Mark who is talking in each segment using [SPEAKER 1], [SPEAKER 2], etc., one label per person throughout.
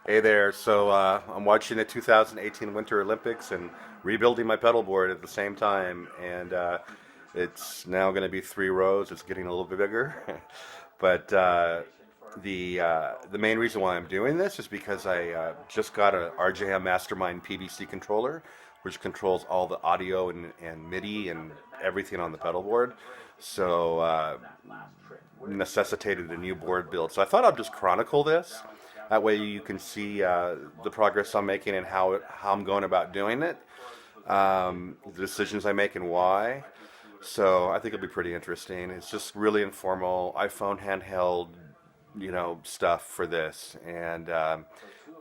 [SPEAKER 1] Hey there. So I'm watching the 2018 Winter Olympics and rebuilding my pedal board at the same time, and it's now going to be 3 rows. It's getting a little bit bigger, but the main reason why I'm doing this is because I just got a RJM Mastermind PBC controller, which controls all the audio and MIDI and everything on the pedal board. So necessitated a new board build. So I thought I'd just chronicle this. That way you can see the progress I'm making and how I'm going about doing it, the decisions I make and why. So I think it'll be pretty interesting. It's just really informal, iPhone handheld, stuff for this. And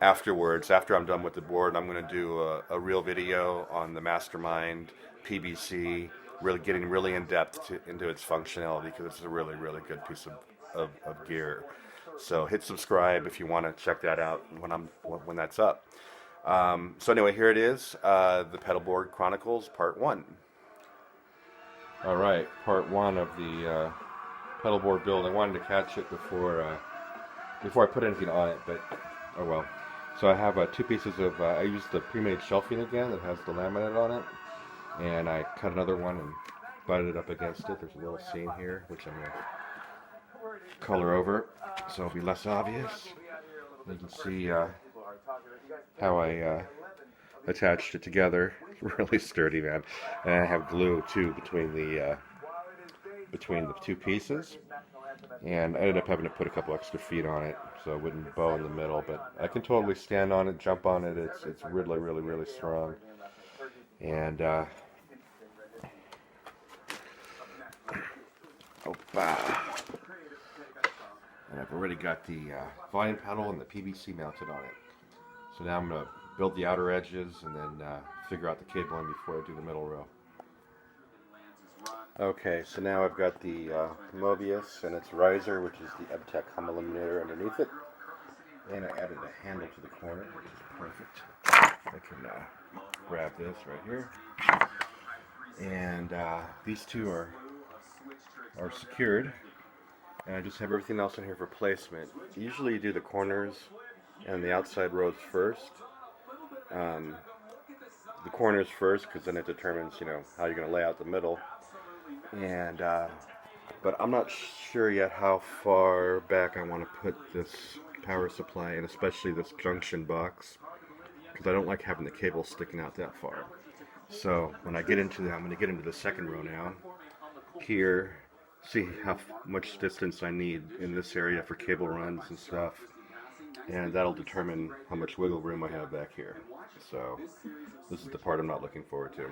[SPEAKER 1] afterwards, after I'm done with the board, I'm going to do a real video on the Mastermind PBC, really getting really in depth into its functionality, because it's a really, really good piece of gear. So hit subscribe if you want to check that out when that's up. So anyway, here it is, the Pedalboard Chronicles Part 1. All right, Part 1 of the pedalboard build. I wanted to catch it before I put anything on it, but oh well. So I have 2 pieces of, I used the pre-made shelving again that has the laminate on it, and I cut another one and butted it up against it. There's a little seam here, which I'm going to color over so it'll be less obvious. You can see how I attached it together. Really sturdy, man. And I have glue too between the 2 pieces, and I ended up having to put a couple extra feet on it so it wouldn't bow in the middle, but I can totally stand on it, jump on it. It's really, really, really strong. And and I've already got the volume pedal and the PBC mounted on it. So now I'm going to build the outer edges and then figure out the cabling before I do the middle row. Okay, so now I've got the Mobius and its riser, which is the EBTech hum eliminator underneath it. And I added a handle to the corner, which is perfect. I can grab this right here. And these 2 are secured. And I just have everything else in here for placement. Usually you do the corners and the outside rows first. The corners first, because then it determines, how you're going to lay out the middle. And but I'm not sure yet how far back I want to put this power supply, and especially this junction box, because I don't like having the cable sticking out that far. So when I get into that, I'm going to get into the second row now. Here, see how much distance I need in this area for cable runs and stuff, and that'll determine how much wiggle room I have back here. So this is the part I'm not looking forward to.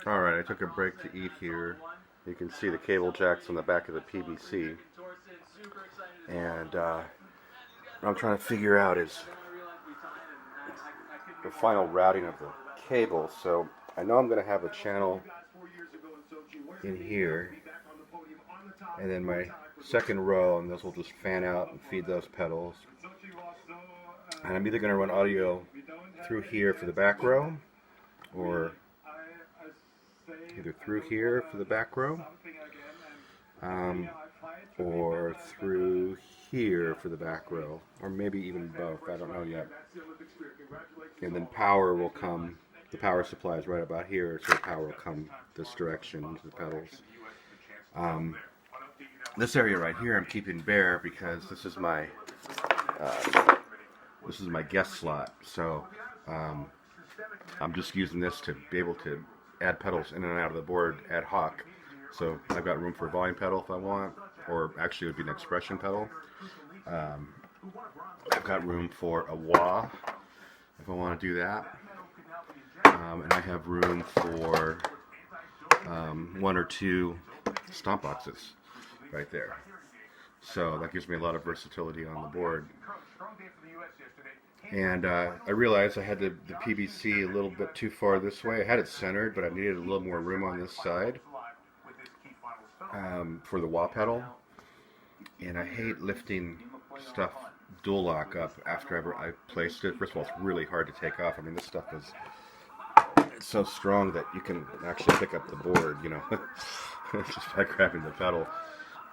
[SPEAKER 1] Alright, I took a break to eat here. You can see the cable jacks on the back of the PBC, and what I'm trying to figure out is the final routing of the cable. So I know I'm going to have a channel in here, and then my second row, and those will just fan out and feed those pedals. And I'm either going to run audio through here for the back row, or either through here for the back row, or through here for the back row, or maybe even both. I don't know yet. And then power will come. The power supply is right about here, so the power will come this direction into the pedals. This area right here I'm keeping bare because this is my guest slot. So I'm just using this to be able to add pedals in and out of the board ad hoc. So I've got room for a volume pedal if I want, or actually it would be an expression pedal. I've got room for a wah if I want to do that. And I have room for 1 or 2 stomp boxes right there. So that gives me a lot of versatility on the board. And I realized I had the PBC a little bit too far this way. I had it centered, but I needed a little more room on this side for the wah pedal. And I hate lifting stuff dual lock up after I placed it. First of all, it's really hard to take off. I mean, this stuff is so strong that you can actually pick up the board, just by grabbing the pedal.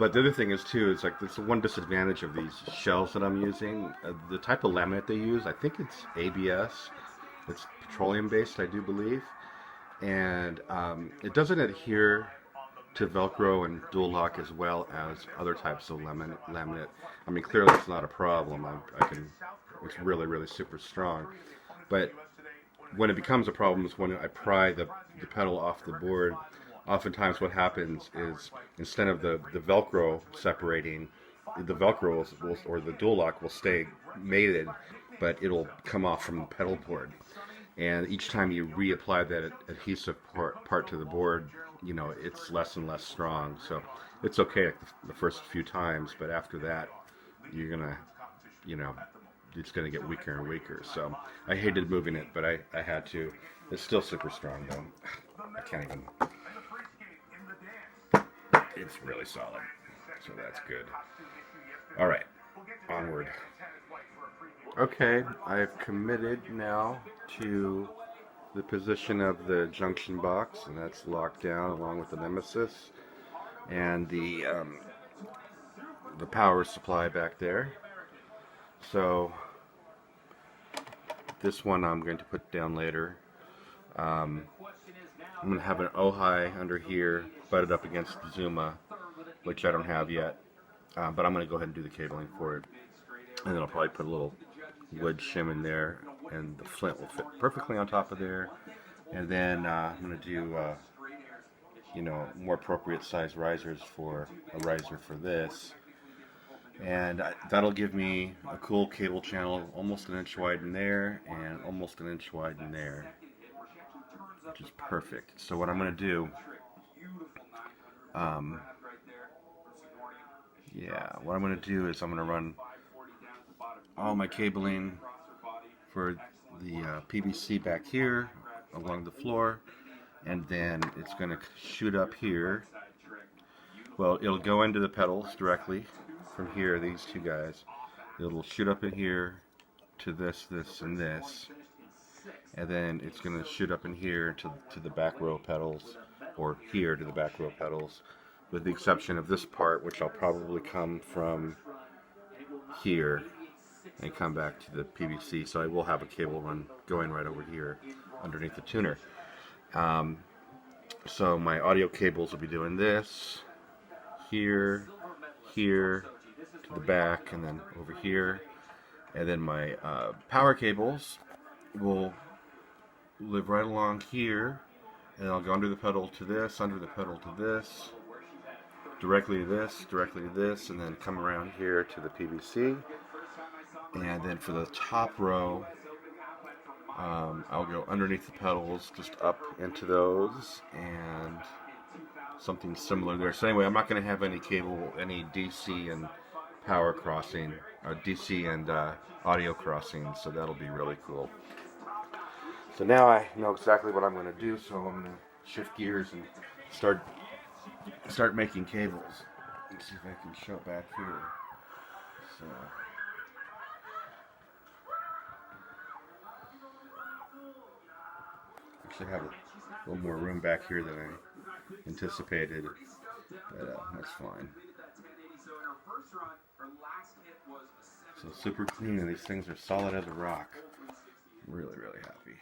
[SPEAKER 1] But the other thing is too, is like there's one disadvantage of these shells that I'm using. The type of laminate they use, I think it's ABS. It's petroleum based, I do believe, and it doesn't adhere to Velcro and dual lock as well as other types of laminate. I mean, clearly it's not a problem. It's really, really super strong. But when it becomes a problem is when I pry the pedal off the board. Oftentimes what happens is instead of the Velcro separating, the Velcro or the dual lock will stay mated, but it'll come off from the pedal board. And each time you reapply that adhesive part to the board, you know, it's less and less strong. So it's okay the first few times, but after that, you're gonna, you know, it's gonna get weaker and weaker. So I hated moving it, but I had to. It's still super strong though. I can't even. It's really solid, so that's good. All right, onward. Okay, I've committed now to the position of the junction box, and that's locked down along with the Nemesis and the power supply back there. So this one I'm going to put down later. I'm going to have an Ojai under here butted up against the Zuma, which I don't have yet, but I'm going to go ahead and do the cabling for it, and then I'll probably put a little wood shim in there, and the Flint will fit perfectly on top of there. And then I'm going to do you know, more appropriate size risers for a riser for this, and that'll give me a cool cable channel almost an inch wide in there and almost an inch wide in there, which is perfect. So what I'm going to do, what I'm going to do is I'm going to run all my cabling for the PBC back here along the floor, and then it's going to shoot up here. Well, it'll go into the pedals directly from here, these two guys. It'll shoot up in here to this, and this, and then it's going to shoot up in here to the back row pedals, or here to the back row pedals, with the exception of this part, which I'll probably come from here and come back to the PBC. So I will have a cable run going right over here underneath the tuner. So my audio cables will be doing this, here, to the back, and then over here. And then my power cables will live right along here, and I'll go under the pedal to this, under the pedal to this, directly to this, and then come around here to the PBC. And then for the top row, I'll go underneath the pedals, just up into those, and something similar there. So anyway, I'm not going to have any DC and power crossing, DC and audio crossing, so that'll be really cool. So now I know exactly what I'm going to do, so I'm going to shift gears and start making cables. Let's see if I can show it back here. So actually have a little more room back here than I anticipated, but that's fine. So super clean, and these things are solid as a rock. Really, really happy.